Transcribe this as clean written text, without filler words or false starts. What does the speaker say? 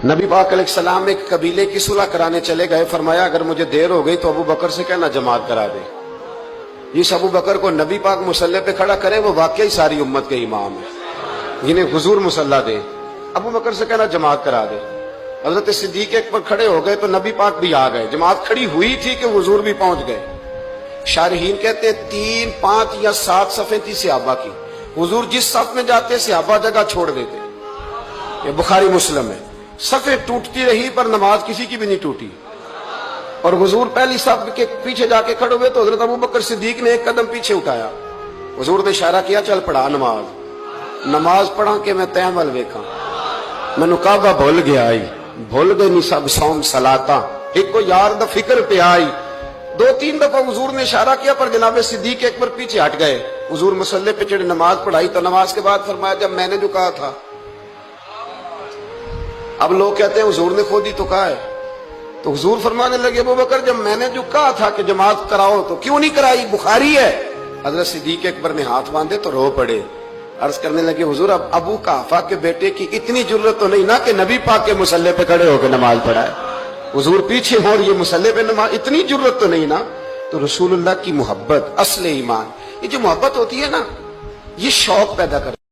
नबी पाक अलैहिस्सलाम एक कबीले की सुलह कराने चले गए। फरमाया अगर मुझे देर हो गई तो अबू बकर से कहना जमात करा दे। जिस अबू बकर को नबी पाक मुसल्ले पे खड़ा करे वो वाकई सारी उम्मत के इमाम है, जिन्हें हुजूर मुसल्ला दे। अबू बकर से कहना जमात करा दे। हजरत सिद्दीक पर खड़े हो गए तो नबी पाक भी आ गए। जमात खड़ी हुई थी कि हुजूर भी पहुंच गए। शारहीन कहते हैं 3, 5 या 7 सफ़े थी सहाबा की। हुजूर जिस सफ में जाते सहाबा जगह छोड़ देते। ये बुखारी मुस्लिम है। सफ़े टूटती रही पर नमाज किसी की भी नहीं टूटी। और हुजूर पहली सफ के पीछे जाके खड़े हुए तो हजरत अबू बकर सिद्दीक ने एक कदम पीछे उठाया। हुजूर ने इशारा किया चल पढ़ा नमाज। नमाज पढ़ा के मैं तैमल वेखा मैनू काबा भुल गया आई। भुल गए नहीं सब सौम सलाता एक को यार द फिक्र पे आई। 2-3 दफा हुजूर ने इशारा किया पर जनाब सिद्दीक एक बार पीछे हट गए। हुजूर मसल्ले पे चढ़े नमाज पढ़ाई तो नमाज के बाद फरमाया जब मैंने जो कहा था। अब लोग कहते हैं हुजूर ने खुद ही तो कहा है। तो हुजूर फरमाने लगे अबू बकर जब मैंने जो कहा था कि जमात कराओ तो क्यों नहीं कराई, बुखारी है। हजरत सिद्दीक अकबर ने हाथ बांधे तो रो पड़े। अर्ज करने लगे हुजूर अब अबू काफा के बेटे की इतनी जरूरत तो नहीं ना कि नबी पाक के मुसल्ले पे खड़े होकर नमाज पढ़ाए। हुजूर पीछे हो और ये मुसल्ले पे नमाज, इतनी जरूरत तो नहीं ना। तो रसूलुल्लाह की मोहब्बत असले ईमान, ये जो मोहब्बत होती है ना ये शौक पैदा कर